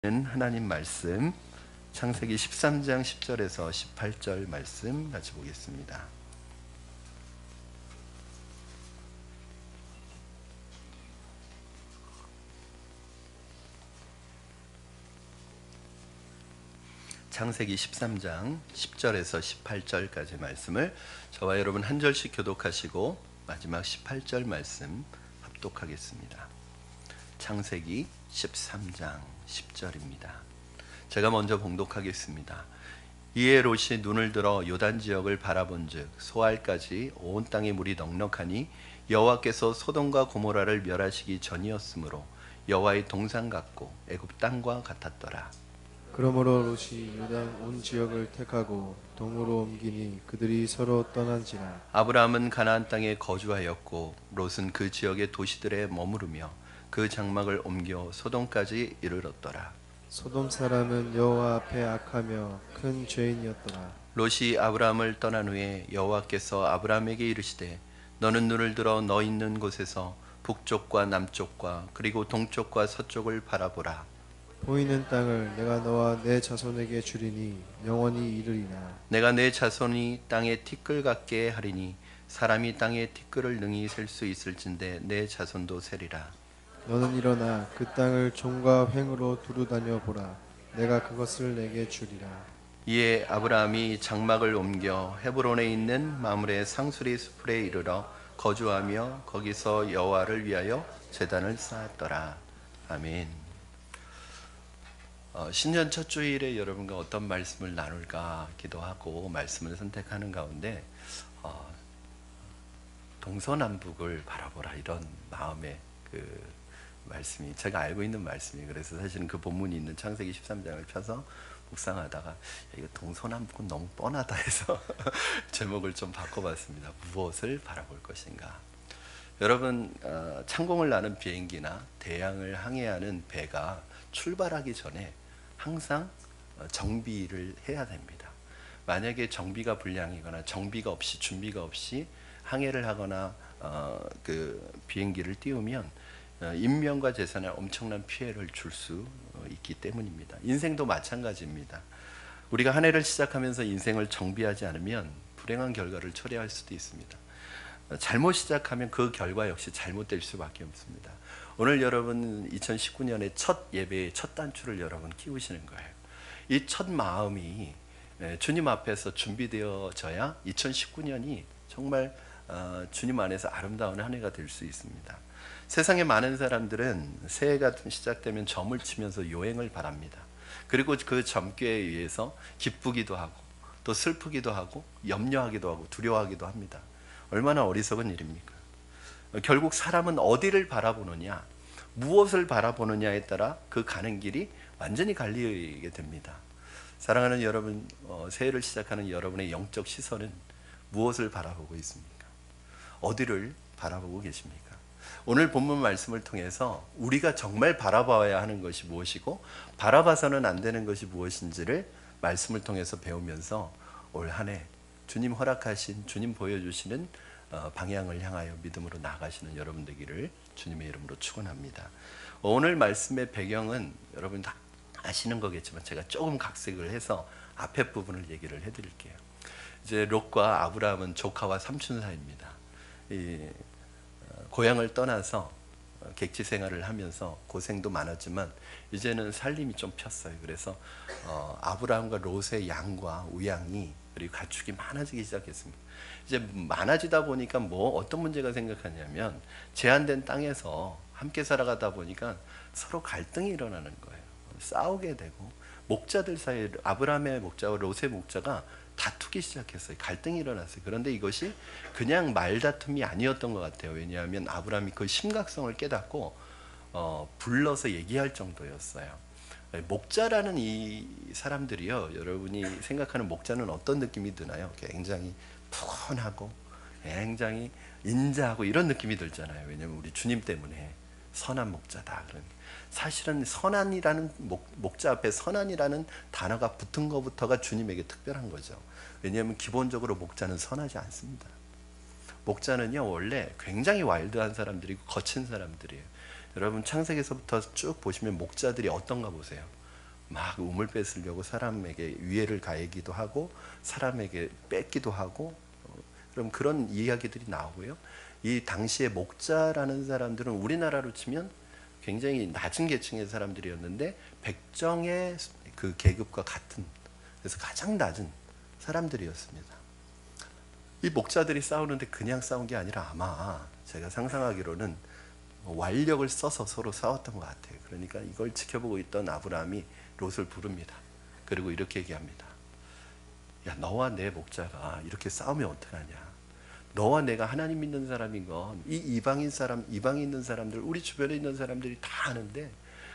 하나님 말씀 창세기 13장 10절에서 18절 말씀 같이 보겠습니다. 창세기 13장 10절에서 18절까지 말씀을 저와 여러분 한 절씩 교독하시고 마지막 18절 말씀 합독하겠습니다. 창세기 13장 10절입니다. 제가 먼저 봉독하겠습니다. 이에 롯이 눈을 들어 요단 지역을 바라본즉 소알까지 온 땅에 물이 넉넉하니 여호와께서 소돔과 고모라를 멸하시기 전이었으므로 여호와의 동산 같고 애굽 땅과 같았더라. 그러므로 롯이 요단 온 지역을 택하고 동으로 옮기니 그들이 서로 떠난지라. 아브라함은 가나안 땅에 거주하였고 롯은 그 지역의 도시들에 머무르며 그 장막을 옮겨 소돔까지 이르렀더라. 소돔 사람은 여호와 앞에 악하며 큰 죄인이었더라. 롯이 아브라함을 떠난 후에 여호와께서 아브라함에게 이르시되 너는 눈을 들어 너 있는 곳에서 북쪽과 남쪽과 그리고 동쪽과 서쪽을 바라보라. 보이는 땅을 내가 너와 내 자손에게 주리니 영원히 이르리라. 내가 내 자손이 땅에 티끌 같게 하리니 사람이 땅에 티끌을 능히 셀 수 있을진데 내 자손도 세리라. 너는 일어나 그 땅을 종과 횡으로 두루다녀 보라. 내가 그것을 내게 주리라. 이에 아브라함이 장막을 옮겨 헤브론에 있는 마므레 상수리 수풀에 이르러 거주하며 거기서 여호와를 위하여 제단을 쌓았더라. 아멘. 신년 첫 주일에 여러분과 어떤 말씀을 나눌까 기도하고 말씀을 선택하는 가운데 동서남북을 바라보라 이런 마음의 그 말씀이 제가 알고 있는 말씀이에요. 그래서 사실은 그 본문이 있는 창세기 13장을 펴서 묵상하다가 이거 동서남북은 너무 뻔하다 해서 제목을 좀 바꿔봤습니다. 무엇을 바라볼 것인가. 여러분 창공을 나는 비행기나 대양을 항해하는 배가 출발하기 전에 항상 정비를 해야 됩니다. 만약에 정비가 불량이거나 정비가 없이 준비가 없이 항해를 하거나 그 비행기를 띄우면 인명과 재산에 엄청난 피해를 줄 수 있기 때문입니다. 인생도 마찬가지입니다. 우리가 한 해를 시작하면서 인생을 정비하지 않으면 불행한 결과를 초래할 수도 있습니다. 잘못 시작하면 그 결과 역시 잘못될 수밖에 없습니다. 오늘 여러분 2019년의 첫 예배의 첫 단추를 여러분 끼우시는 거예요. 이 첫 마음이 주님 앞에서 준비되어져야 2019년이 정말 주님 안에서 아름다운 한 해가 될 수 있습니다. 세상에 많은 사람들은 새해가 시작되면 점을 치면서 요행을 바랍니다. 그리고 그 점괘에 의해서 기쁘기도 하고 또 슬프기도 하고 염려하기도 하고 두려워하기도 합니다. 얼마나 어리석은 일입니까? 결국 사람은 어디를 바라보느냐, 무엇을 바라보느냐에 따라 그 가는 길이 완전히 갈리게 됩니다. 사랑하는 여러분, 새해를 시작하는 여러분의 영적 시선은 무엇을 바라보고 있습니까? 어디를 바라보고 계십니까? 오늘 본문 말씀을 통해서 우리가 정말 바라봐야 하는 것이 무엇이고 바라봐서는 안 되는 것이 무엇인지를 말씀을 통해서 배우면서 올 한 해 주님 허락하신, 주님 보여주시는 방향을 향하여 믿음으로 나아가시는 여러분 되기를 주님의 이름으로 축원합니다. 오늘 말씀의 배경은 여러분 다 아시는 거겠지만 제가 조금 각색을 해서 앞에 부분을 얘기를 해드릴게요. 이제 롯과 아브라함은 조카와 삼촌 사이입니다. 고향을 떠나서 객지 생활을 하면서 고생도 많았지만 이제는 살림이 좀 폈어요. 그래서 아브라함과 롯의 양과 우양이 그리고 가축이 많아지기 시작했습니다. 이제 많아지다 보니까 뭐 어떤 문제가 생각하냐면 제한된 땅에서 함께 살아가다 보니까 서로 갈등이 일어나는 거예요. 싸우게 되고 목자들 사이에 아브라함의 목자와 롯의 목자가 다투기 시작했어요. 갈등이 일어났어요. 그런데 이것이 그냥 말다툼이 아니었던 것 같아요. 왜냐하면 아브라함이 그 심각성을 깨닫고 불러서 얘기할 정도였어요. 목자라는 이 사람들이요, 여러분이 생각하는 목자는 어떤 느낌이 드나요? 굉장히 푸근하고 굉장히 인자하고 이런 느낌이 들잖아요. 왜냐하면 우리 주님 때문에 선한 목자다. 사실은 선한이라는 목자 앞에 선한이라는 단어가 붙은 것부터가 주님에게 특별한 거죠. 왜냐하면 기본적으로 목자는 선하지 않습니다. 목자는요 원래 굉장히 와일드한 사람들이고 거친 사람들이에요. 여러분 창세기에서부터 쭉 보시면 목자들이 어떤가 보세요. 막 우물 뺏으려고 사람에게 위해를 가하기도 하고 사람에게 뺏기도 하고 그럼 그런 이야기들이 나오고요. 이 당시에 목자라는 사람들은 우리나라로 치면 굉장히 낮은 계층의 사람들이었는데 백정의 그 계급과 같은, 그래서 가장 낮은 사람들이었습니다. 이 목자들이 싸우는데 그냥 싸운 게 아니라 아마 제가 상상하기로는 완력을 써서 서로 싸웠던 것 같아요. 그러니까 이걸 지켜보고 있던 아브라함이 롯을 부릅니다. 그리고 이렇게 얘기합니다. 야, 너와 내 목자가 이렇게 싸우면 어떡하냐. 너와 내가 하나님 믿는 사람인 건 이 이방인 사람, 이방에 있는 사람들, 우리 주변에 있는 사람들이 다 아는데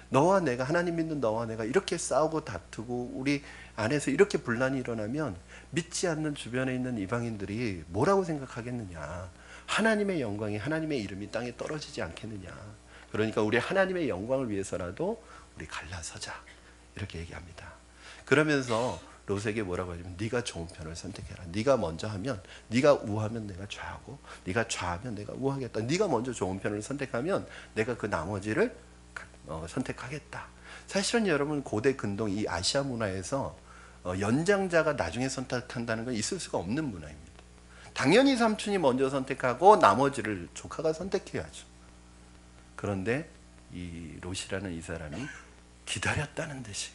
너와 내가, 하나님 믿는 너와 내가 이렇게 싸우고 다투고 우리 안에서 이렇게 분란이 일어나면 믿지 않는 주변에 있는 이방인들이 뭐라고 생각하겠느냐. 하나님의 영광이, 하나님의 이름이 땅에 떨어지지 않겠느냐. 그러니까 우리 하나님의 영광을 위해서라도 우리 갈라서자, 이렇게 얘기합니다. 그러면서 롯에게 뭐라고 하냐면 네가 좋은 편을 선택해라. 네가 먼저 하면, 네가 우하면 내가 좌하고 네가 좌하면 내가 우하겠다. 네가 먼저 좋은 편을 선택하면 내가 그 나머지를 선택하겠다. 사실은 여러분, 고대 근동 이 아시아 문화에서 연장자가 나중에 선택한다는 건 있을 수가 없는 문화입니다. 당연히 삼촌이 먼저 선택하고 나머지를 조카가 선택해야죠. 그런데 이 롯이라는 이 사람이 기다렸다는 듯이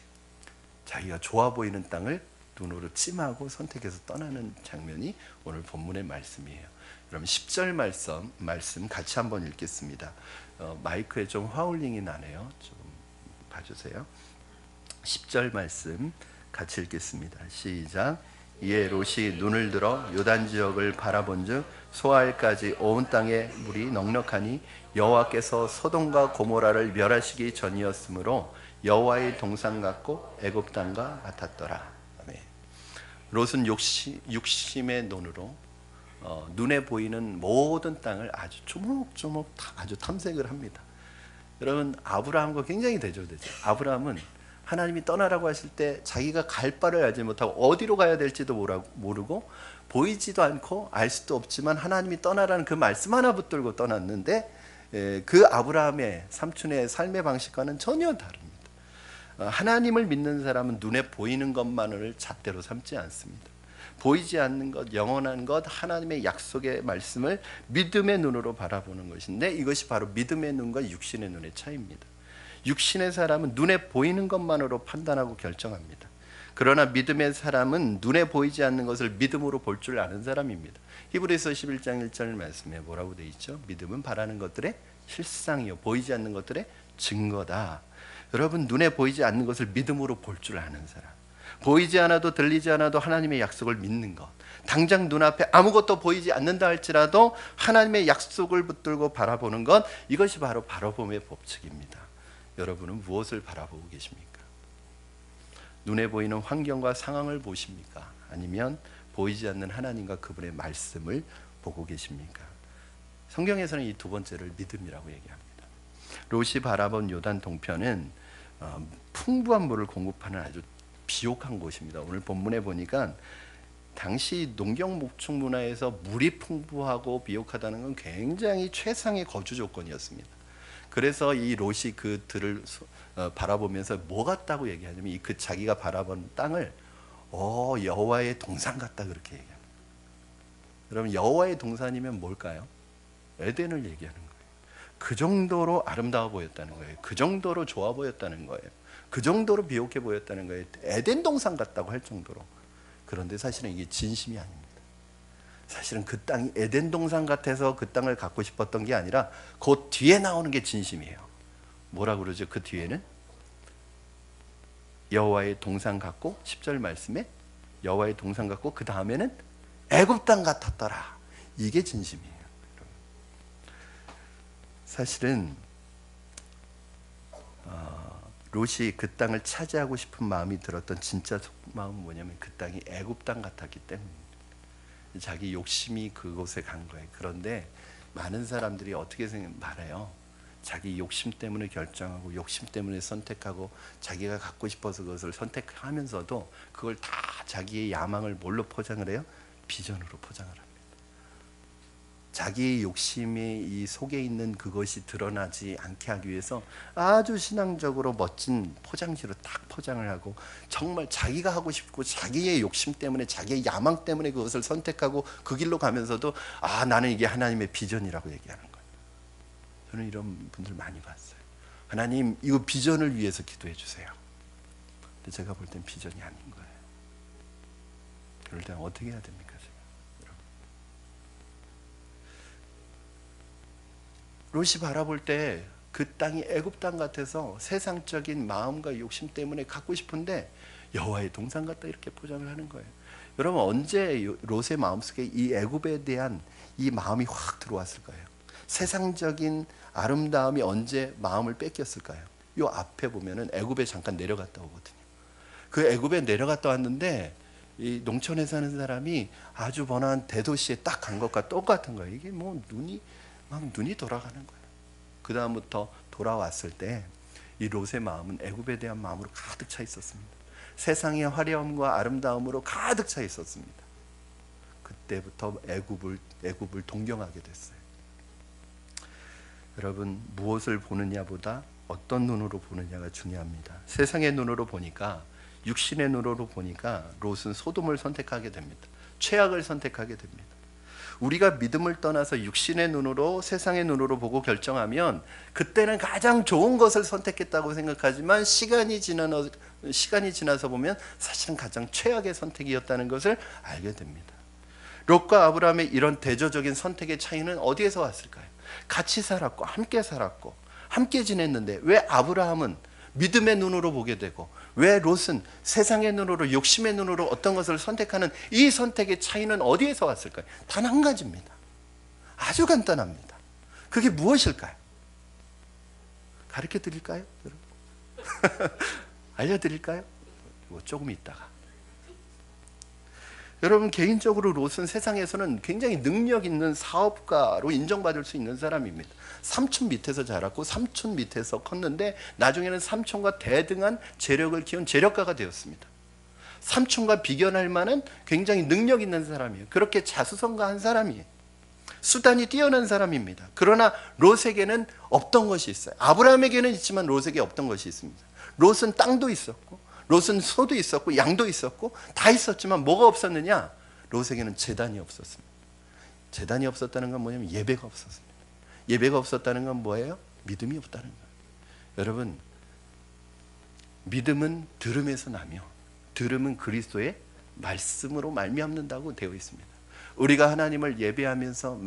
자기가 좋아 보이는 땅을 눈으로 찜하고 선택해서 떠나는 장면이 오늘 본문의 말씀이에요. 그럼 10절 말씀 같이 한번 읽겠습니다. 마이크에 좀 화울링이 나네요. 좀 봐주세요. 10절 말씀 같이 읽겠습니다. 시작. 이에 롯이 눈을 들어 요단 지역을 바라본즉 소알까지 온 땅에 물이 넉넉하니 여호와께서 소돔과 고모라를 멸하시기 전이었으므로 여호와의 동산 같고 애굽 땅과 같았더라. 아멘. 롯은 욕심의 눈으로 눈에 보이는 모든 땅을 아주 조목조목 아주 탐색을 합니다. 여러분, 아브라함과 굉장히 대조되죠. 아브라함은 하나님이 떠나라고 하실 때 자기가 갈 바를 알지 못하고 어디로 가야 될지도 모르고 보이지도 않고 알 수도 없지만 하나님이 떠나라는 그 말씀 하나 붙들고 떠났는데 그 아브라함의 삼촌의 삶의 방식과는 전혀 다릅니다. 하나님을 믿는 사람은 눈에 보이는 것만을 잣대로 삼지 않습니다. 보이지 않는 것, 영원한 것, 하나님의 약속의 말씀을 믿음의 눈으로 바라보는 것인데 이것이 바로 믿음의 눈과 육신의 눈의 차이입니다. 육신의 사람은 눈에 보이는 것만으로 판단하고 결정합니다. 그러나 믿음의 사람은 눈에 보이지 않는 것을 믿음으로 볼 줄 아는 사람입니다. 히브리서 11장 1절 말씀에 뭐라고 되어 있죠? 믿음은 바라는 것들의 실상이요 보이지 않는 것들의 증거다. 여러분, 눈에 보이지 않는 것을 믿음으로 볼 줄 아는 사람, 보이지 않아도 들리지 않아도 하나님의 약속을 믿는 것, 당장 눈앞에 아무것도 보이지 않는다 할지라도 하나님의 약속을 붙들고 바라보는 것, 이것이 바로 바라봄의 법칙입니다. 여러분은 무엇을 바라보고 계십니까? 눈에 보이는 환경과 상황을 보십니까? 아니면 보이지 않는 하나님과 그분의 말씀을 보고 계십니까? 성경에서는 이 두 번째를 믿음이라고 얘기합니다. 롯이 바라본 요단 동편은 풍부한 물을 공급하는 아주 비옥한 곳입니다. 오늘 본문에 보니까 당시 농경 목축 문화에서 물이 풍부하고 비옥하다는 건 굉장히 최상의 거주 조건이었습니다. 그래서 이 롯이 그 들을 바라보면서 뭐 같다고 얘기하냐면 그 자기가 바라본 땅을 여호와의 동산 같다 그렇게 얘기합니다. 여러분, 여호와의 동산이면 뭘까요? 에덴을 얘기하는 거예요. 그 정도로 아름다워 보였다는 거예요. 그 정도로 좋아 보였다는 거예요. 그 정도로 비옥해 보였다는 거예요. 에덴 동산 같다고 할 정도로. 그런데 사실은 이게 진심이 아닙니다. 사실은 그 땅이 에덴 동산 같아서 그 땅을 갖고 싶었던 게 아니라 그 뒤에 나오는 게 진심이에요. 뭐라고 그러죠? 그 뒤에는 여호와의 동산 같고 10절 말씀에 여호와의 동산 같고 그 다음에는 애굽 땅 같았더라. 이게 진심이에요. 사실은 롯이 그 땅을 차지하고 싶은 마음이 들었던 진짜 속마음은 뭐냐면 그 땅이 애굽 땅 같았기 때문입니다. 자기 욕심이 그곳에 간 거예요. 그런데 많은 사람들이 어떻게 말해요? 자기 욕심 때문에 결정하고 욕심 때문에 선택하고 자기가 갖고 싶어서 그것을 선택하면서도 그걸 다 자기의 야망을 뭘로 포장을 해요? 비전으로 포장을 합니다. 자기의 욕심이 이 속에 있는 그것이 드러나지 않게 하기 위해서 아주 신앙적으로 멋진 포장지로 딱 포장을 하고 정말 자기가 하고 싶고 자기의 욕심 때문에 자기의 야망 때문에 그것을 선택하고 그 길로 가면서도 아 나는 이게 하나님의 비전이라고 얘기하는 거예요. 저는 이런 분들 많이 봤어요. 하나님 이 비전을 위해서 기도해 주세요. 근데 제가 볼 땐 비전이 아닌 거예요. 그럴 땐 어떻게 해야 됩니까? 롯이 바라볼 때 그 땅이 애굽 땅 같아서 세상적인 마음과 욕심 때문에 갖고 싶은데 여호와의 동산 같다 이렇게 포장을 하는 거예요. 여러분 언제 롯의 마음속에 이 애굽에 대한 이 마음이 확 들어왔을까요? 세상적인 아름다움이 언제 마음을 뺏겼을까요? 요 앞에 보면은 애굽에 잠깐 내려갔다 오거든요. 그 애굽에 내려갔다 왔는데 이 농촌에 사는 사람이 아주 번화한 대도시에 딱 간 것과 똑같은 거예요. 이게 뭐 눈이 돌아가는 거예요. 그 다음부터 돌아왔을 때 이 롯의 마음은 애굽에 대한 마음으로 가득 차 있었습니다. 세상의 화려함과 아름다움으로 가득 차 있었습니다. 그때부터 애굽을 동경하게 됐어요. 여러분 무엇을 보느냐보다 어떤 눈으로 보느냐가 중요합니다. 세상의 눈으로 보니까 육신의 눈으로 보니까 롯은 소돔을 선택하게 됩니다. 최악을 선택하게 됩니다. 우리가 믿음을 떠나서 육신의 눈으로 세상의 눈으로 보고 결정하면 그때는 가장 좋은 것을 선택했다고 생각하지만 시간이 지나서 보면 사실은 가장 최악의 선택이었다는 것을 알게 됩니다. 롯과 아브라함의 이런 대조적인 선택의 차이는 어디에서 왔을까요? 같이 살았고 함께 지냈는데 왜 아브라함은 믿음의 눈으로 보게 되고 왜 롯은 세상의 눈으로 욕심의 눈으로 어떤 것을 선택하는 이 선택의 차이는 어디에서 왔을까요? 단 한 가지입니다. 아주 간단합니다. 그게 무엇일까요? 가르쳐 드릴까요? 알려드릴까요? 조금 있다가. 여러분 개인적으로 롯은 세상에서는 굉장히 능력 있는 사업가로 인정받을 수 있는 사람입니다. 삼촌 밑에서 자랐고 삼촌 밑에서 컸는데 나중에는 삼촌과 대등한 재력을 키운 재력가가 되었습니다. 삼촌과 비견할 만한 굉장히 능력 있는 사람이에요. 그렇게 자수성가한 사람이에요. 수단이 뛰어난 사람입니다. 그러나 롯에게는 없던 것이 있어요. 아브라함에게는 있지만 롯에게 없던 것이 있습니다. 롯은 땅도 있었고 롯은 소도 있었고 양도 있었고 다 있었지만 뭐가 없었느냐? 롯에게는 제단이 없었습니다. 제단이 없었다는 건 뭐냐면 예배가 없었습니다. 예배가 없었다는 건 뭐예요? 믿음이 없다는 거예요. 여러분 믿음은 들음에서 나며 들음은 그리스도의 말씀으로 말미암는다고 되어 있습니다. 우리가 하나님을 예배하면서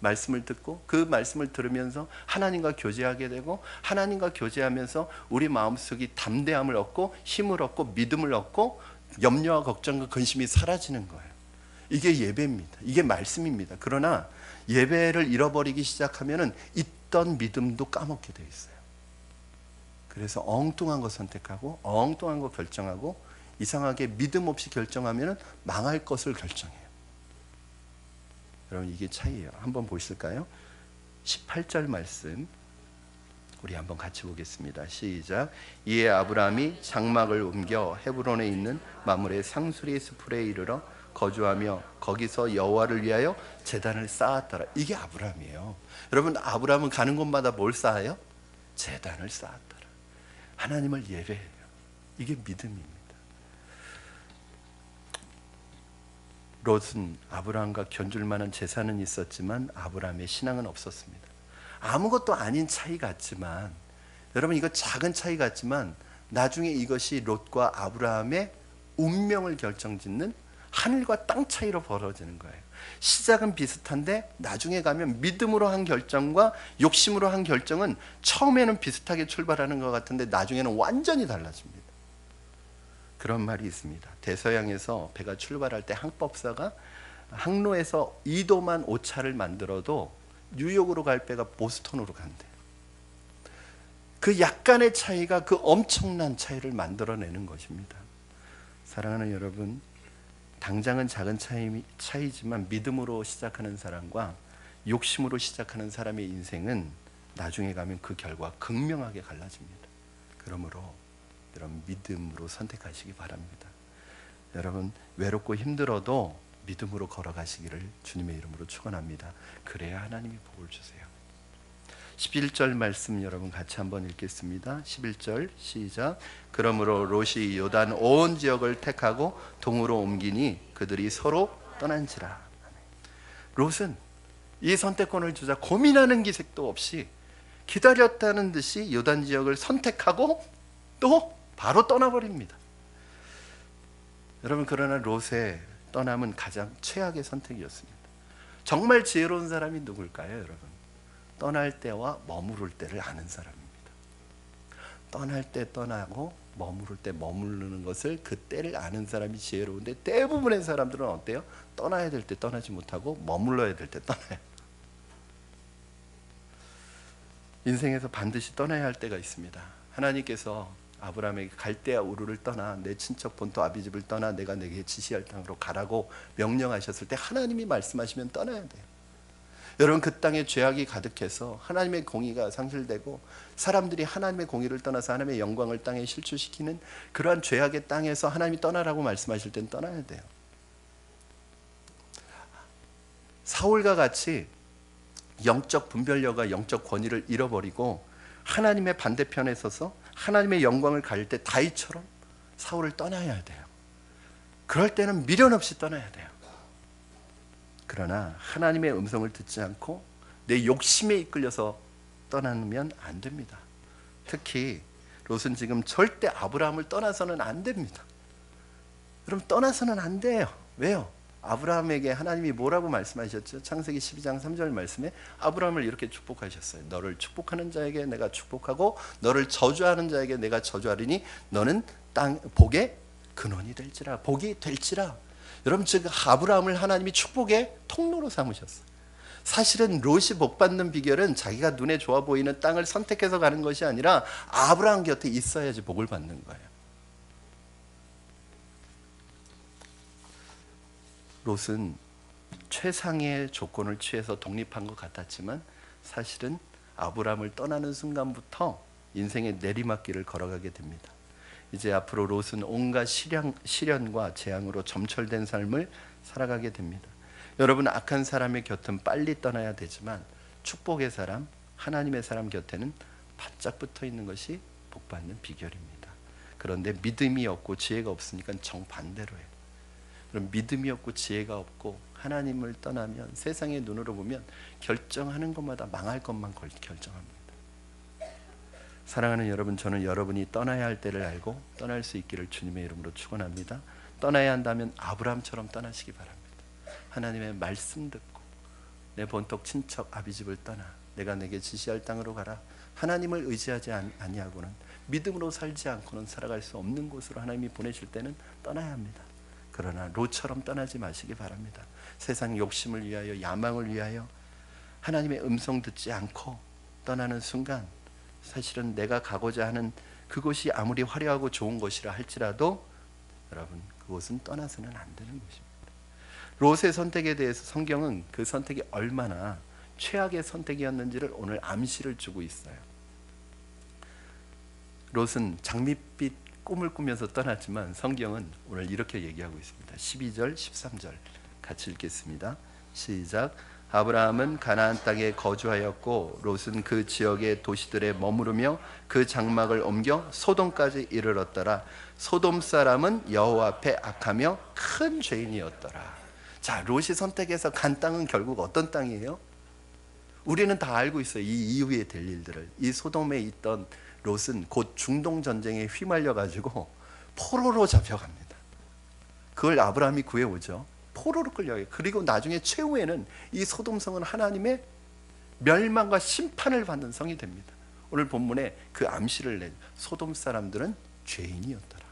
말씀을 듣고 그 말씀을 들으면서 하나님과 교제하게 되고 하나님과 교제하면서 우리 마음속이 담대함을 얻고 힘을 얻고 믿음을 얻고 염려와 걱정과 근심이 사라지는 거예요. 이게 예배입니다. 이게 말씀입니다. 그러나 예배를 잃어버리기 시작하면은 있던 믿음도 까먹게 되어 있어요. 그래서 엉뚱한 거 선택하고 엉뚱한 거 결정하고 이상하게 믿음 없이 결정하면은 망할 것을 결정해요. 여러분 이게 차이예요. 한번 보실까요? 18절 말씀 우리 한번 같이 보겠습니다. 시작. 이에 아브라함이 장막을 옮겨 헤브론에 있는 마므레 상수리 스풀에 이르러 거주하며 거기서 여호와를 위하여 제단을 쌓았더라. 이게 아브라함이에요. 여러분 아브라함은 가는 곳마다 뭘 쌓아요? 제단을 쌓았더라. 하나님을 예배해요. 이게 믿음입니다. 롯은 아브라함과 견줄 만한 재산은 있었지만 아브라함의 신앙은 없었습니다. 아무것도 아닌 차이 같지만 여러분 이거 작은 차이 같지만 나중에 이것이 롯과 아브라함의 운명을 결정짓는 하늘과 땅 차이로 벌어지는 거예요. 시작은 비슷한데 나중에 가면 믿음으로 한 결정과 욕심으로 한 결정은 처음에는 비슷하게 출발하는 것 같은데 나중에는 완전히 달라집니다. 그런 말이 있습니다. 대서양에서 배가 출발할 때 항법사가 항로에서 2도만 오차를 만들어도 뉴욕으로 갈 배가 보스턴으로 간대요. 그 약간의 차이가 그 엄청난 차이를 만들어내는 것입니다. 사랑하는 여러분, 당장은 작은 차이지만 믿음으로 시작하는 사람과 욕심으로 시작하는 사람의 인생은 나중에 가면 그 결과 극명하게 갈라집니다. 그러므로 여러분 믿음으로 선택하시기 바랍니다. 여러분 외롭고 힘들어도 믿음으로 걸어가시기를 주님의 이름으로 축원합니다. 그래야 하나님이 복을 주세요. 11절 말씀 여러분 같이 한번 읽겠습니다. 11절 시작. 그러므로 롯이 요단 온 지역을 택하고 동으로 옮기니 그들이 서로 떠난지라. 롯은 이 선택권을 주자 고민하는 기색도 없이 기다렸다는 듯이 요단 지역을 선택하고 또 바로 떠나버립니다. 여러분, 그러나 롯의 떠남은 가장 최악의 선택이었습니다. 정말 지혜로운 사람이 누굴까요, 여러분? 떠날 때와 머무를 때를 아는 사람입니다. 떠날 때 떠나고 머무를 때 머무르는 것을 그 때를 아는 사람이 지혜로운데, 대부분의 사람들은 어때요? 떠나야 될 때 떠나지 못하고 머물러야 될 때 떠나요. 인생에서 반드시 떠나야 할 때가 있습니다. 하나님께서 아브라함에게 갈대아 우르를 떠나 내 친척 본토 아비 집을 떠나 내가 내게 지시할 땅으로 가라고 명령하셨을 때 하나님이 말씀하시면 떠나야 돼요. 여러분, 그 땅에 죄악이 가득해서 하나님의 공의가 상실되고 사람들이 하나님의 공의를 떠나서 하나님의 영광을 땅에 실추시키는 그러한 죄악의 땅에서 하나님이 떠나라고 말씀하실 땐 떠나야 돼요. 사울과 같이 영적 분별력과 영적 권위를 잃어버리고 하나님의 반대편에 서서 하나님의 영광을 가릴 때 다윗처럼 사울을 떠나야 돼요. 그럴 때는 미련 없이 떠나야 돼요. 그러나 하나님의 음성을 듣지 않고 내 욕심에 이끌려서 떠나면 안 됩니다. 특히 롯은 지금 절대 아브라함을 떠나서는 안 됩니다. 여러분, 떠나서는 안 돼요. 왜요? 아브라함에게 하나님이 뭐라고 말씀하셨죠? 창세기 12장 3절 말씀에 아브라함을 이렇게 축복하셨어요. 너를 축복하는 자에게 내가 축복하고 너를 저주하는 자에게 내가 저주하리니 너는 땅 복의 근원이 될지라. 복이 될지라. 여러분, 즉 아브라함을 하나님이 축복의 통로로 삼으셨어요. 사실은 롯이 복받는 비결은 자기가 눈에 좋아 보이는 땅을 선택해서 가는 것이 아니라 아브라함 곁에 있어야지 복을 받는 거예요. 롯은 최상의 조건을 취해서 독립한 것 같았지만 사실은 아브라함을 떠나는 순간부터 인생의 내리막길을 걸어가게 됩니다. 이제 앞으로 롯은 온갖 시련과 재앙으로 점철된 삶을 살아가게 됩니다. 여러분, 악한 사람의 곁은 빨리 떠나야 되지만 축복의 사람, 하나님의 사람 곁에는 바짝 붙어 있는 것이 복받는 비결입니다. 그런데 믿음이 없고 지혜가 없으니까 정반대로 해요. 그럼 믿음이 없고 지혜가 없고 하나님을 떠나면 세상의 눈으로 보면 결정하는 것마다 망할 것만 결정합니다. 사랑하는 여러분, 저는 여러분이 떠나야 할 때를 알고 떠날 수 있기를 주님의 이름으로 축원합니다. 떠나야 한다면 아브라함처럼 떠나시기 바랍니다. 하나님의 말씀 듣고 내 본토 친척 아비집을 떠나 내가 내게 지시할 땅으로 가라. 하나님을 의지하지 아니하고는 믿음으로 살지 않고는 살아갈 수 없는 곳으로 하나님이 보내실 때는 떠나야 합니다. 그러나 롯처럼 떠나지 마시기 바랍니다. 세상 욕심을 위하여, 야망을 위하여 하나님의 음성 듣지 않고 떠나는 순간 사실은 내가 가고자 하는 그곳이 아무리 화려하고 좋은 것이라 할지라도 여러분, 그곳은 떠나서는 안 되는 것입니다. 롯의 선택에 대해서 성경은 그 선택이 얼마나 최악의 선택이었는지를 오늘 암시를 주고 있어요. 롯은 장밋빛 꿈을 꾸면서 떠났지만 성경은 오늘 이렇게 얘기하고 있습니다. 12절 13절 같이 읽겠습니다. 시작. 아브라함은 가나안 땅에 거주하였고 롯은 그 지역의 도시들에 머무르며 그 장막을 옮겨 소돔까지 이르렀더라. 소돔 사람은 여호와 앞에 악하며 큰 죄인이었더라. 자, 롯이 선택해서 간 땅은 결국 어떤 땅이에요? 우리는 다 알고 있어요. 이 이후에 될 일들을. 이 소돔에 있던 롯은 곧 중동 전쟁에 휘말려 가지고 포로로 잡혀갑니다. 그걸 아브라함이 구해오죠. 포로로 끌려가요. 그리고 나중에 최후에는 이 소돔성은 하나님의 멸망과 심판을 받는 성이 됩니다. 오늘 본문에 그 암시를 낸 소돔 사람들은 죄인이었더라.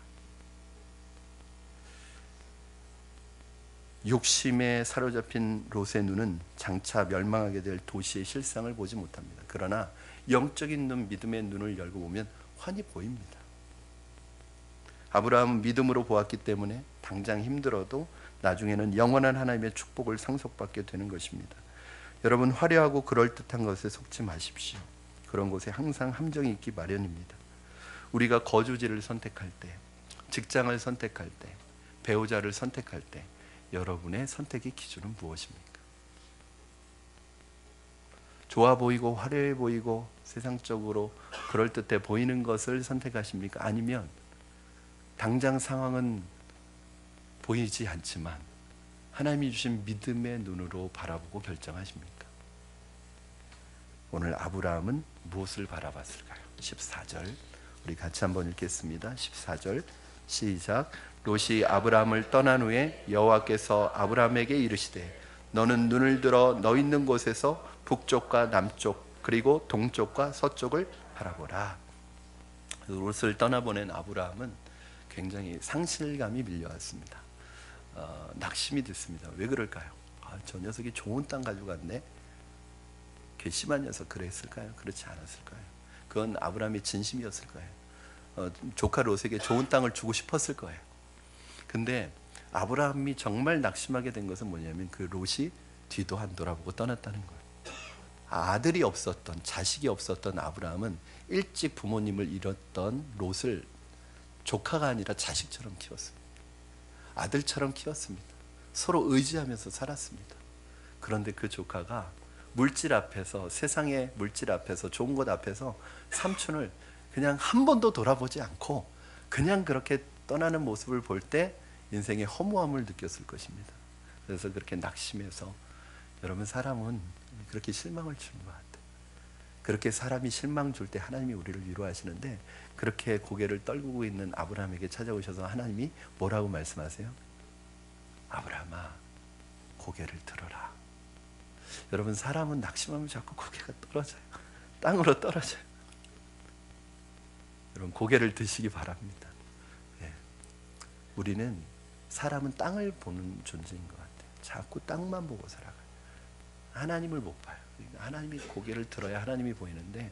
욕심에 사로잡힌 롯의 눈은 장차 멸망하게 될 도시의 실상을 보지 못합니다. 그러나 영적인 눈, 믿음의 눈을 열고 보면 환히 보입니다. 아브라함은 믿음으로 보았기 때문에 당장 힘들어도 나중에는 영원한 하나님의 축복을 상속받게 되는 것입니다. 여러분, 화려하고 그럴듯한 것에 속지 마십시오. 그런 곳에 항상 함정이 있기 마련입니다. 우리가 거주지를 선택할 때, 직장을 선택할 때, 배우자를 선택할 때 여러분의 선택의 기준은 무엇입니까? 좋아 보이고 화려해 보이고 세상적으로 그럴듯해 보이는 것을 선택하십니까? 아니면 당장 상황은 보이지 않지만 하나님이 주신 믿음의 눈으로 바라보고 결정하십니까? 오늘 아브라함은 무엇을 바라봤을까요? 14절 우리 같이 한번 읽겠습니다. 14절 시작. 롯이 아브라함을 떠난 후에 여호와께서 아브라함에게 이르시되 너는 눈을 들어 너 있는 곳에서 북쪽과 남쪽 그리고 동쪽과 서쪽을 바라보라. 롯을 떠나보낸 아브라함은 굉장히 상실감이 밀려왔습니다. 낙심이 됐습니다. 왜 그럴까요? 저 녀석이 좋은 땅 가져갔네. 괘씸한 녀석 그랬을까요? 그렇지 않았을까요? 그건 아브라함의 진심이었을 거예요. 조카 롯에게 좋은 땅을 주고 싶었을 거예요. 근데 아브라함이 정말 낙심하게 된 것은 뭐냐면 그 롯이 뒤도 안 돌아보고 떠났다는 거예요. 아들이 없었던, 자식이 없었던 아브라함은 일찍 부모님을 잃었던 롯을 조카가 아니라 자식처럼 키웠습니다. 아들처럼 키웠습니다. 서로 의지하면서 살았습니다. 그런데 그 조카가 물질 앞에서, 세상의 물질 앞에서, 좋은 것 앞에서 삼촌을 그냥 한 번도 돌아보지 않고 그냥 그렇게 떠나는 모습을 볼 때 인생의 허무함을 느꼈을 것입니다. 그래서 그렇게 낙심해서, 여러분 사람은 그렇게 실망을 주는 것 같아요. 그렇게 사람이 실망 줄 때 하나님이 우리를 위로하시는데, 그렇게 고개를 떨구고 있는 아브라함에게 찾아오셔서 하나님이 뭐라고 말씀하세요? 아브라함아, 고개를 들어라. 여러분 사람은 낙심하면 자꾸 고개가 떨어져요. 땅으로 떨어져요. 여러분 고개를 드시기 바랍니다. 예. 우리는 사람은 땅을 보는 존재인 것 같아요. 자꾸 땅만 보고 살아가요. 하나님을 못 봐요. 하나님이 고개를 들어야 하나님이 보이는데,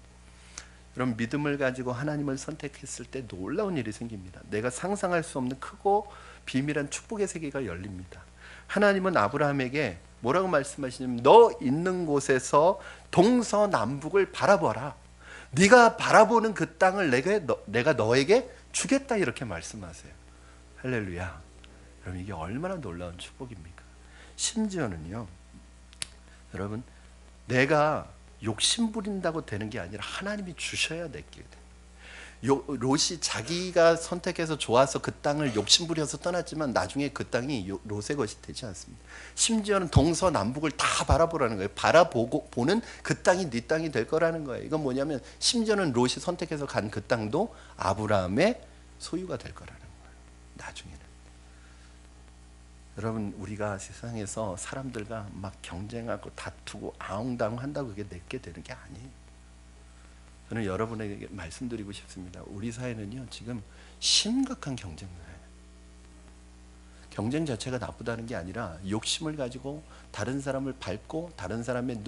여러분 믿음을 가지고 하나님을 선택했을 때 놀라운 일이 생깁니다. 내가 상상할 수 없는 크고 비밀한 축복의 세계가 열립니다. 하나님은 아브라함에게 뭐라고 말씀하시냐면 너 있는 곳에서 동서남북을 바라보라. 네가 바라보는 그 땅을 내가 너에게 주겠다, 이렇게 말씀하세요. 할렐루야. 여러분 이게 얼마나 놀라운 축복입니까? 심지어는요, 여러분 내가 욕심 부린다고 되는 게 아니라 하나님이 주셔야 될 게 돼요. 롯이 자기가 선택해서 좋아서 그 땅을 욕심 부려서 떠났지만 나중에 그 땅이 롯의 것이 되지 않습니다. 심지어는 동서남북을 다 바라보라는 거예요. 보는 그 땅이 네 땅이 될 거라는 거예요. 이건 뭐냐면 심지어는 롯이 선택해서 간 그 땅도 아브라함의 소유가 될 거라는 거예요. 나중에는. 여러분 우리가 세상에서 사람들과 막 경쟁하고 다투고 아웅다웅 한다고 그게 내게 되는 게 아니에요. 저는 여러분에게 말씀드리고 싶습니다. 우리 사회는요 지금 심각한 경쟁사예요. 경쟁 자체가 나쁘다는 게 아니라 욕심을 가지고 다른 사람을 밟고 다른 사람의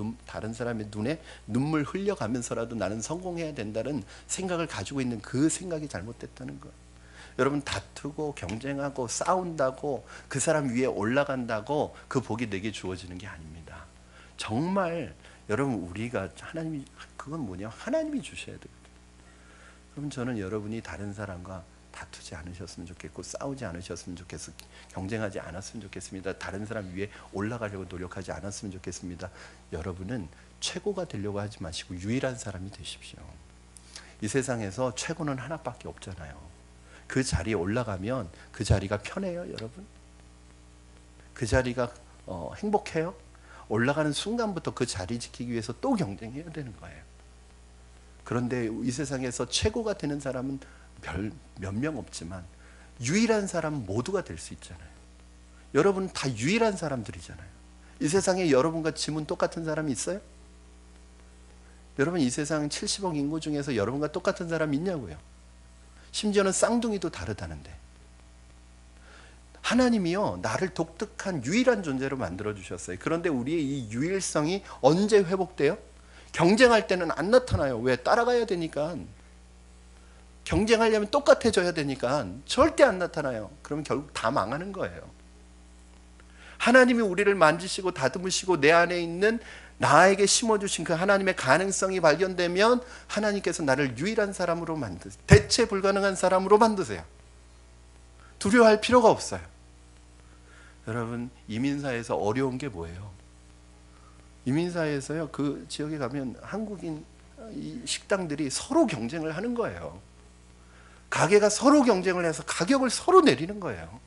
눈에 눈물 흘려가면서라도 나는 성공해야 된다는 생각을 가지고 있는 그 생각이 잘못됐다는 거예요. 여러분 다투고 경쟁하고 싸운다고 그 사람 위에 올라간다고 그 복이 내게 주어지는 게 아닙니다. 정말 여러분 우리가 하나님이, 그건 뭐냐, 하나님이 주셔야 돼요. 그럼 저는 여러분이 다른 사람과 다투지 않으셨으면 좋겠고 싸우지 않으셨으면 좋겠고 경쟁하지 않았으면 좋겠습니다. 다른 사람 위에 올라가려고 노력하지 않았으면 좋겠습니다. 여러분은 최고가 되려고 하지 마시고 유일한 사람이 되십시오. 이 세상에서 최고는 하나밖에 없잖아요. 그 자리에 올라가면 그 자리가 편해요, 여러분? 그 자리가 행복해요? 올라가는 순간부터 그 자리 지키기 위해서 또 경쟁해야 되는 거예요. 그런데 이 세상에서 최고가 되는 사람은 몇 명 없지만 유일한 사람은 모두가 될 수 있잖아요. 여러분 다 유일한 사람들이잖아요. 이 세상에 여러분과 짐은 똑같은 사람이 있어요? 여러분 이 세상 70억 인구 중에서 여러분과 똑같은 사람이 있냐고요? 심지어는 쌍둥이도 다르다는데. 하나님이요 나를 독특한 유일한 존재로 만들어 주셨어요. 그런데 우리의 이 유일성이 언제 회복돼요? 경쟁할 때는 안 나타나요. 왜? 따라가야 되니까. 경쟁하려면 똑같아져야 되니까 절대 안 나타나요. 그러면 결국 다 망하는 거예요. 하나님이 우리를 만지시고 다듬으시고 내 안에 있는 나에게 심어주신 그 하나님의 가능성이 발견되면 하나님께서 나를 유일한 사람으로 만드세요. 대체 불가능한 사람으로 만드세요. 두려워할 필요가 없어요. 여러분, 이민사에서 어려운 게 뭐예요? 이민사에서요, 그 지역에 가면 한국인 이 식당들이 서로 경쟁을 하는 거예요. 가게가 서로 경쟁을 해서 가격을 서로 내리는 거예요.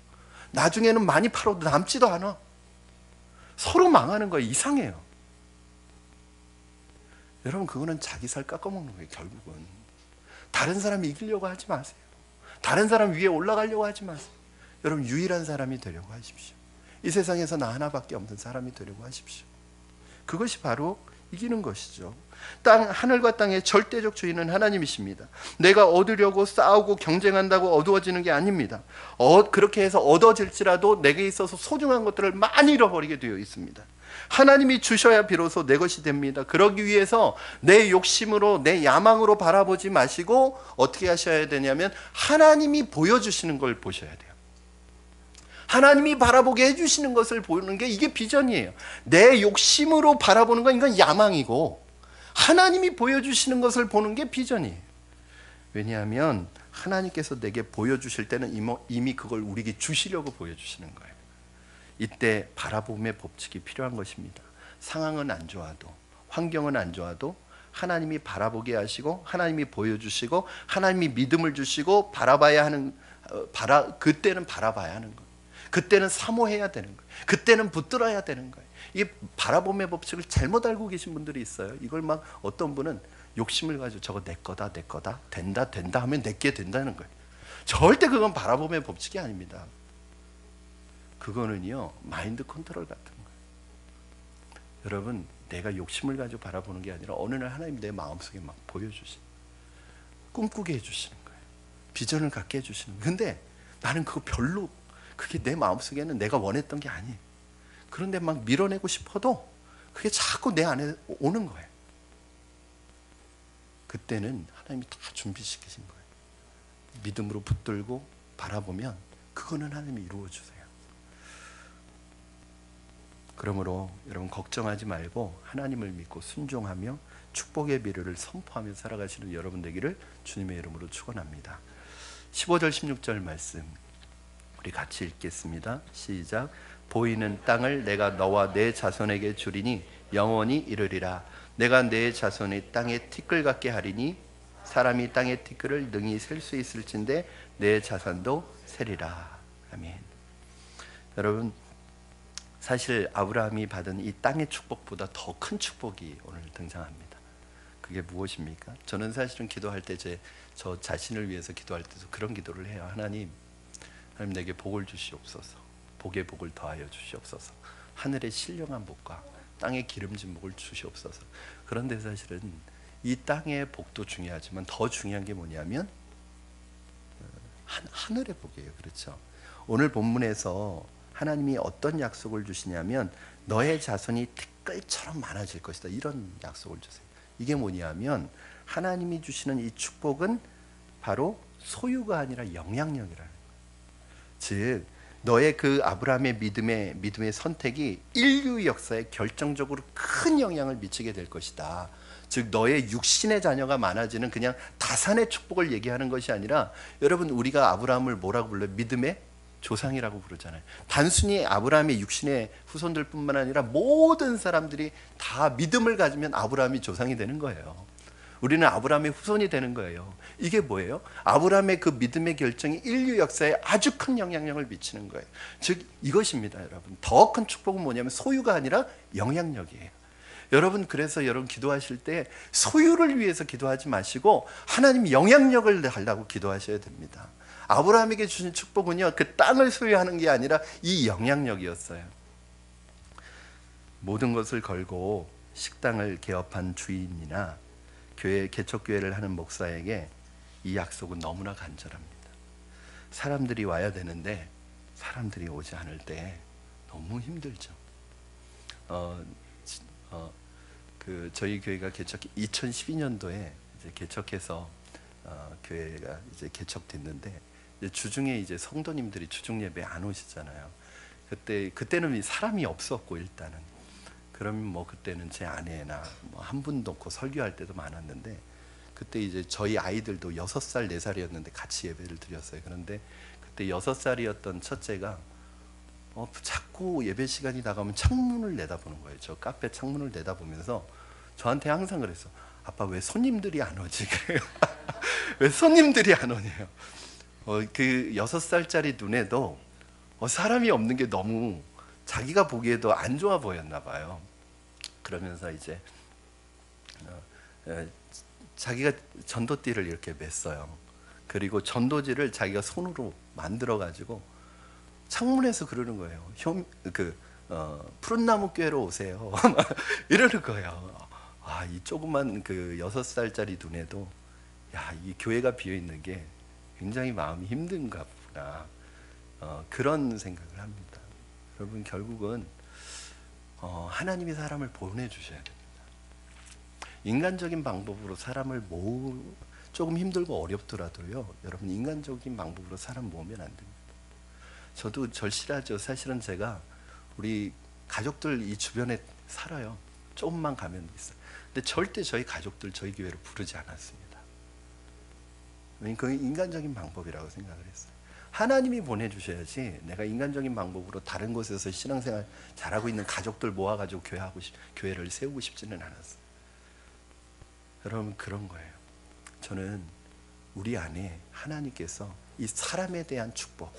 나중에는 많이 팔아도 남지도 않아. 서로 망하는 거예요. 이상해요. 여러분, 그거는 자기 살 깎아먹는 거예요. 결국은 다른 사람 이기려고 하지 마세요. 다른 사람 위에 올라가려고 하지 마세요. 여러분, 유일한 사람이 되려고 하십시오. 이 세상에서 나 하나밖에 없는 사람이 되려고 하십시오. 그것이 바로 이기는 것이죠. 하늘과 땅의 절대적 주인은 하나님이십니다. 내가 얻으려고 싸우고 경쟁한다고 얻어지는 게 아닙니다. 그렇게 해서 얻어질지라도 내게 있어서 소중한 것들을 많이 잃어버리게 되어 있습니다. 하나님이 주셔야 비로소 내 것이 됩니다. 그러기 위해서 내 욕심으로, 내 야망으로 바라보지 마시고 어떻게 하셔야 되냐면 하나님이 보여주시는 걸 보셔야 돼요. 하나님이 바라보게 해주시는 것을 보는 게 이게 비전이에요. 내 욕심으로 바라보는 건 이건 야망이고, 하나님이 보여주시는 것을 보는 게 비전이에요. 왜냐하면 하나님께서 내게 보여주실 때는 이미 그걸 우리에게 주시려고 보여주시는 거예요. 이때 바라봄의 법칙이 필요한 것입니다. 상황은 안 좋아도, 환경은 안 좋아도 하나님이 바라보게 하시고, 하나님이 보여주시고, 하나님이 믿음을 주시고, 바라봐야 하는, 그때는 바라봐야 하는 거예요. 그때는 사모해야 되는 거예요. 그때는 붙들어야 되는 거예요. 이게 바라봄의 법칙을 잘못 알고 계신 분들이 있어요. 이걸 막 어떤 분은 욕심을 가지고 저거 내 거다, 내 거다, 된다 하면 내게 된다는 거예요. 절대 그건 바라봄의 법칙이 아닙니다. 그거는요, 마인드 컨트롤 같은 거예요. 여러분, 내가 욕심을 가지고 바라보는 게 아니라 어느 날 하나님 내 마음속에 막 보여주시는, 꿈꾸게 해주시는 거예요. 비전을 갖게 해주시는 거예요. 근데 나는 그거 별로, 그게 내 마음속에는 내가 원했던 게 아니에요. 그런데 막 밀어내고 싶어도 그게 자꾸 내 안에 오는 거예요. 그때는 하나님이 다 준비시키신 거예요. 믿음으로 붙들고 바라보면 그거는 하나님이 이루어 주세요. 그러므로 여러분, 걱정하지 말고 하나님을 믿고 순종하며 축복의 비료를 선포하며 살아가시는 여러분 되기를 주님의 이름으로 축원합니다. 15절 16절 말씀 우리 같이 읽겠습니다. 시작. 보이는 땅을 내가 너와 내 자손에게 주리니 영원히 이르리라. 내가 내 자손의 땅에 티끌 같게 하리니 사람이 땅의 티끌을 능히 셀 수 있을진데 내 자손도 세리라. 아멘. 여러분, 사실 아브라함이 받은 이 땅의 축복보다 더 큰 축복이 오늘 등장합니다. 그게 무엇입니까? 저는 사실은 기도할 때 저 자신을 위해서 기도할 때도 그런 기도를 해요. 하나님 내게 복을 주시옵소서. 복의 복을 더하여 주시옵소서. 하늘의 신령한 복과 땅의 기름진 복을 주시옵소서. 그런데 사실은 이 땅의 복도 중요하지만 더 중요한 게 뭐냐면 하늘의 복이에요. 그렇죠? 오늘 본문에서 하나님이 어떤 약속을 주시냐면 너의 자손이 티끌처럼 많아질 것이다. 이런 약속을 주세요. 이게 뭐냐면 하나님이 주시는 이 축복은 바로 소유가 아니라 영향력이라는 거예요. 즉 너의 그 아브라함의 믿음의 선택이 인류 역사에 결정적으로 큰 영향을 미치게 될 것이다. 즉 너의 육신의 자녀가 많아지는 그냥 다산의 축복을 얘기하는 것이 아니라, 여러분 우리가 아브라함을 뭐라고 불러요? 믿음의 조상이라고 부르잖아요. 단순히 아브라함의 육신의 후손들 뿐만 아니라 모든 사람들이 다 믿음을 가지면 아브라함이 조상이 되는 거예요. 우리는 아브라함의 후손이 되는 거예요. 이게 뭐예요? 아브라함의 그 믿음의 결정이 인류 역사에 아주 큰 영향력을 미치는 거예요. 즉 이것입니다. 여러분, 더 큰 축복은 뭐냐면 소유가 아니라 영향력이에요. 여러분, 그래서 여러분 기도하실 때 소유를 위해서 기도하지 마시고 하나님 영향력을 달라고 기도하셔야 됩니다. 아브라함에게 주신 축복은요, 그 땅을 소유하는 게 아니라 이 영향력이었어요. 모든 것을 걸고 식당을 개업한 주인이나 개척교회를 하는 목사에게 이 약속은 너무나 간절합니다. 사람들이 와야 되는데 사람들이 오지 않을 때 너무 힘들죠. 저희 교회가 2012년도에 이제 개척해서 교회가 이제 개척됐는데, 이제 주중에 이제 성도님들이 주중 예배 안 오시잖아요. 그때는 사람이 없었고, 일단은 그러면 뭐 그때는 제 아내나 뭐 한 분 놓고 설교할 때도 많았는데, 그때 이제 저희 아이들도 6살, 4살이었는데 같이 예배를 드렸어요. 그런데 그때 6살이었던 첫째가 자꾸 예배 시간이 나가면 창문을 내다보는 거예요. 저 카페 창문을 내다보면서 저한테 항상 그랬어. 아빠 왜 손님들이 안 오지? 그래요. 왜 손님들이 안 오냐요. 그 6살짜리 눈에도 사람이 없는 게 너무 자기가 보기에도 안 좋아 보였나 봐요. 그러면서 이제 자기가 전도띠를 이렇게 맸어요. 그리고 전도지를 자기가 손으로 만들어 가지고 창문에서 그러는 거예요. 푸른 나무 교회로 오세요. 이러는 거예요. 이 조그만 그 6살짜리 눈에도 이 교회가 비어 있는 게 굉장히 마음이 힘든가 보구나. 그런 생각을 합니다. 여러분, 결국은 하나님이 사람을 보내주셔야 됩니다. 인간적인 방법으로 사람을 조금 힘들고 어렵더라도요, 여러분, 인간적인 방법으로 사람 모으면 안 됩니다. 저도 절실하죠. 사실은 제가 우리 가족들 이 주변에 살아요. 조금만 가면 있어요. 근데 절대 저희 가족들 저희 교회로 부르지 않았습니다. 그건 인간적인 방법이라고 생각을 했어요. 하나님이 보내주셔야지 내가 인간적인 방법으로 다른 곳에서 신앙생활 잘하고 있는 가족들 모아가지고 교회를 세우고 싶지는 않았어요. 여러분, 그런 거예요. 저는 우리 안에 하나님께서 이 사람에 대한 축복,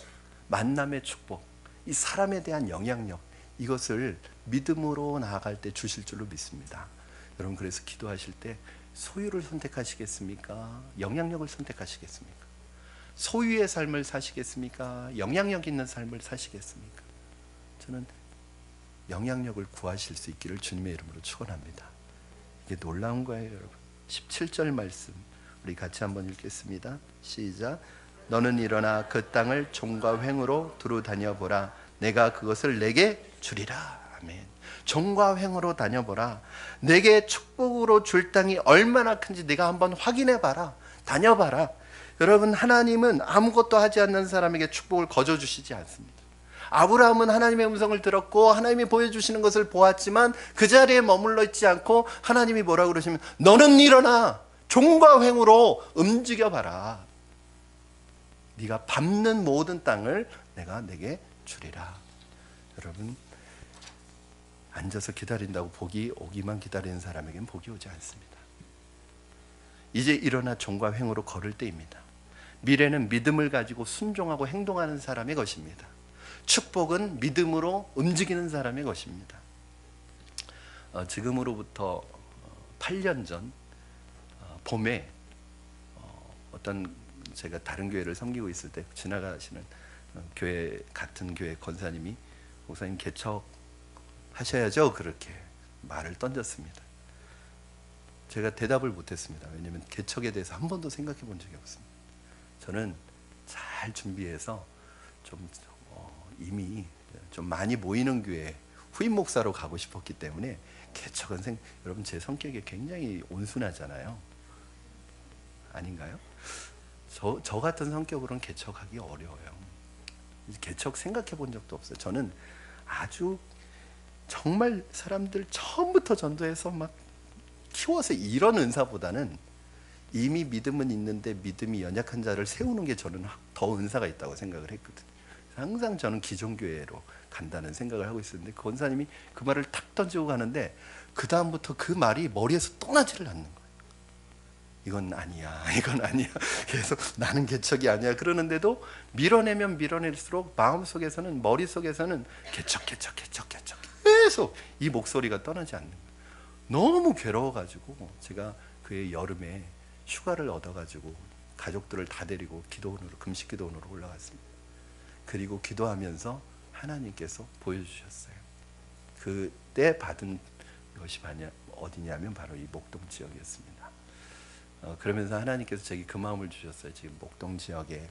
만남의 축복, 이 사람에 대한 영향력, 이것을 믿음으로 나아갈 때 주실 줄로 믿습니다. 여러분, 그래서 기도하실 때 소유를 선택하시겠습니까? 영향력을 선택하시겠습니까? 소유의 삶을 사시겠습니까? 영향력 있는 삶을 사시겠습니까? 저는 영향력을 구하실 수 있기를 주님의 이름으로 축원합니다. 이게 놀라운 거예요, 여러분. 17절 말씀 우리 같이 한번 읽겠습니다. 시작. 너는 일어나 그 땅을 종과 횡으로 두루 다녀보라. 내가 그것을 내게 주리라. 아멘. 종과 횡으로 다녀보라. 내게 축복으로 줄 땅이 얼마나 큰지 네가 한번 확인해 봐라. 다녀봐라. 여러분, 하나님은 아무것도 하지 않는 사람에게 축복을 거저 주시지 않습니다. 아브라함은 하나님의 음성을 들었고 하나님이 보여주시는 것을 보았지만 그 자리에 머물러 있지 않고 하나님이 뭐라고 그러시면 너는 일어나 종과 횡으로 움직여봐라. 네가 밟는 모든 땅을 내가 내게 주리라. 여러분, 앉아서 기다린다고 복이 오기만 기다리는 사람에게는 복이 오지 않습니다. 이제 일어나 종과 횡으로 걸을 때입니다. 미래는 믿음을 가지고 순종하고 행동하는 사람의 것입니다. 축복은 믿음으로 움직이는 사람의 것입니다. 지금으로부터 8년 전 봄에 어떤 제가 다른 교회를 섬기고 있을 때 지나가시는 교회 같은 교회 권사님이 목사님 개척하셔야죠, 그렇게 말을 던졌습니다. 제가 대답을 못했습니다. 왜냐하면 개척에 대해서 한 번도 생각해 본 적이 없습니다. 저는 잘 준비해서 이미 좀 많이 모이는 교회 후임 목사로 가고 싶었기 때문에 개척은 여러분, 제 성격이 굉장히 온순하잖아요. 아닌가요? 저 같은 성격으로는 개척하기 어려워요. 개척 생각해 본 적도 없어요. 저는 아주 정말 사람들 처음부터 전도해서 막 키워서 이런 은사보다는 이미 믿음은 있는데 믿음이 연약한 자를 세우는 게 저는 더 은사가 있다고 생각을 했거든요. 항상 저는 기존교회로 간다는 생각을 하고 있었는데 그 권사님이 그 말을 탁 던지고 가는데 그 다음부터 그 말이 머리에서 떠나지를 않는 거예요. 이건 아니야, 이건 아니야. 계속 나는 개척이 아니야 그러는데도 밀어내면 밀어낼수록 마음속에서는, 머릿속에서는 개척 계속 이 목소리가 떠나지 않는 거예요. 너무 괴로워가지고 제가 그해 여름에 휴가를 얻어가지고 가족들을 다 데리고 기도원으로, 금식 기도원으로 올라갔습니다. 그리고 기도하면서 하나님께서 보여주셨어요. 그때 받은 것이 어디냐면 바로 이 목동 지역이었습니다. 그러면서 하나님께서 제게 그 마음을 주셨어요. 지금 목동 지역에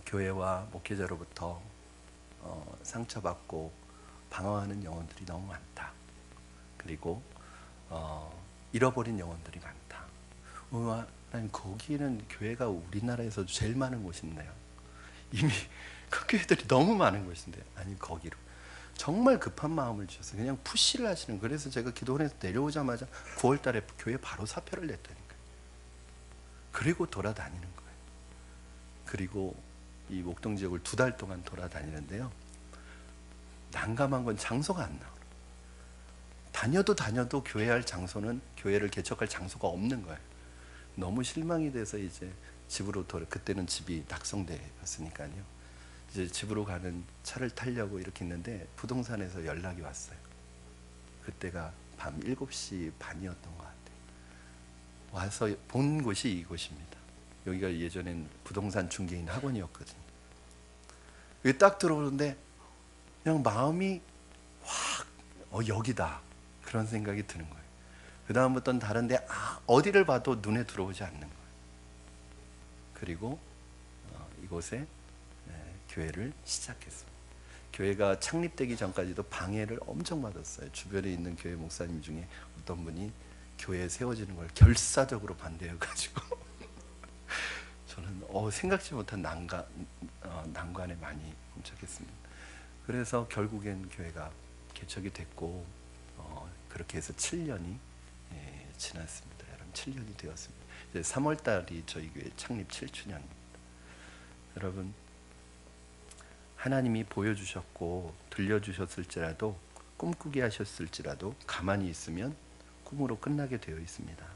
교회와 목회자로부터 상처받고 방황하는 영혼들이 너무 많다. 그리고 잃어버린 영혼들이 많다. 하나님, 거기는 교회가 우리나라에서 제일 많은 곳인데요. 이미 그 교회들이 너무 많은 곳인데, 아니 거기로 정말 급한 마음을 주셔서 그냥 푸시를 하시는. 그래서 제가 기도원에서 내려오자마자 9월 달에 교회 바로 사표를 냈다니까요. 그리고 돌아다니는 거예요. 그리고 이 목동 지역을 2달 동안 돌아다니는데요. 난감한 건 장소가 안 나와요. 다녀도 교회할 장소는, 교회를 개척할 장소가 없는 거예요. 너무 실망이 돼서 이제 집으로 그때는 집이 낙성대였으니까요. 이제 집으로 가는 차를 타려고 이렇게 있는데 부동산에서 연락이 왔어요. 그때가 밤 7시 반이었던 것 같아요. 와서 본 곳이 이곳입니다. 여기가 예전엔 부동산 중개인 학원이었거든요. 여기 딱 들어오는데 그냥 마음이 확 여기다, 그런 생각이 드는 거예요. 그 다음부터는 다른데 어디를 봐도 눈에 들어오지 않는 거예요. 그리고 이곳에 교회를 시작했습니다. 교회가 창립되기 전까지도 방해를 엄청 받았어요. 주변에 있는 교회 목사님 중에 어떤 분이 교회에 세워지는 걸 결사적으로 반대해가지고 저는 생각지 못한 난관에 많이 훔쳤겠습니다. 그래서 결국엔 교회가 개척이 됐고 그렇게 해서 7년이 지났습니다. 여러분, 7년이 되었습니다. 이제 3월 달이 저희 교회 창립 7주년입니다. 여러분, 하나님이 보여주셨고 들려주셨을지라도, 꿈꾸게 하셨을지라도 가만히 있으면 꿈으로 끝나게 되어 있습니다.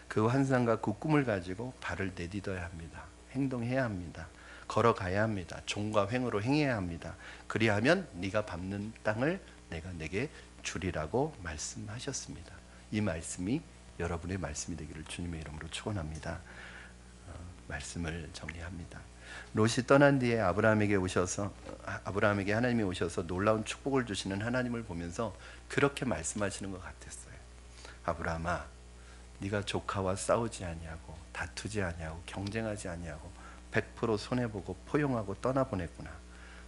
그 환상과 그 꿈을 가지고 발을 내딛어야 합니다. 행동해야 합니다. 걸어가야 합니다. 종과 횡으로 행해야 합니다. 그리하면 네가 밟는 땅을 내가 내게 주리라고 말씀하셨습니다. 이 말씀이 여러분의 말씀이 되기를 주님의 이름으로 축원합니다. 말씀을 정리합니다. 롯이 떠난 뒤에 아브라함에게 하나님이 오셔서 놀라운 축복을 주시는 하나님을 보면서 그렇게 말씀하시는 것 같았어요. 아브라함아, 네가 조카와 싸우지 아니하고 다투지 아니하고 경쟁하지 아니하고 100% 손해보고 포용하고 떠나보냈구나.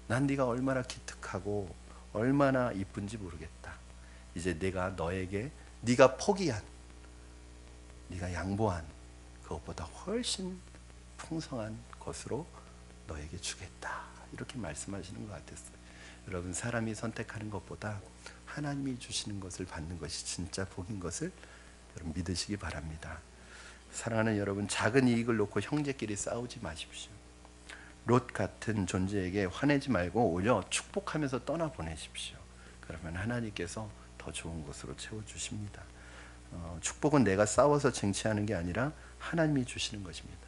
난 네가 얼마나 기특하고 얼마나 이쁜지 모르겠다. 이제 내가 너에게 네가 포기한, 네가 양보한 그것보다 훨씬 풍성한 것으로 너에게 주겠다. 이렇게 말씀하시는 것 같았어요. 여러분, 사람이 선택하는 것보다 하나님이 주시는 것을 받는 것이 진짜 복인 것을 여러분 믿으시기 바랍니다. 사랑하는 여러분, 작은 이익을 놓고 형제끼리 싸우지 마십시오. 롯 같은 존재에게 화내지 말고 오히려 축복하면서 떠나보내십시오. 그러면 하나님께서 더 좋은 것으로 채워주십니다. 축복은 내가 싸워서 쟁취하는 게 아니라 하나님이 주시는 것입니다.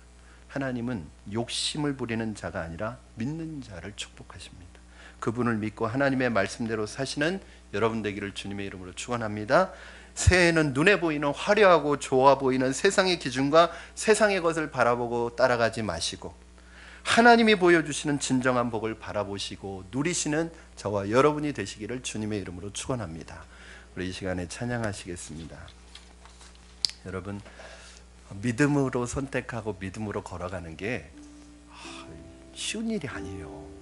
하나님은 욕심을 부리는 자가 아니라 믿는 자를 축복하십니다. 그분을 믿고 하나님의 말씀대로 사시는 여러분 되기를 주님의 이름으로 축원합니다. 새해에는 눈에 보이는 화려하고 좋아 보이는 세상의 기준과 세상의 것을 바라보고 따라가지 마시고 하나님이 보여주시는 진정한 복을 바라보시고 누리시는 저와 여러분이 되시기를 주님의 이름으로 축원합니다. 우리 이 시간에 찬양하시겠습니다. 여러분, 믿음으로 선택하고 믿음으로 걸어가는 게 쉬운 일이 아니에요.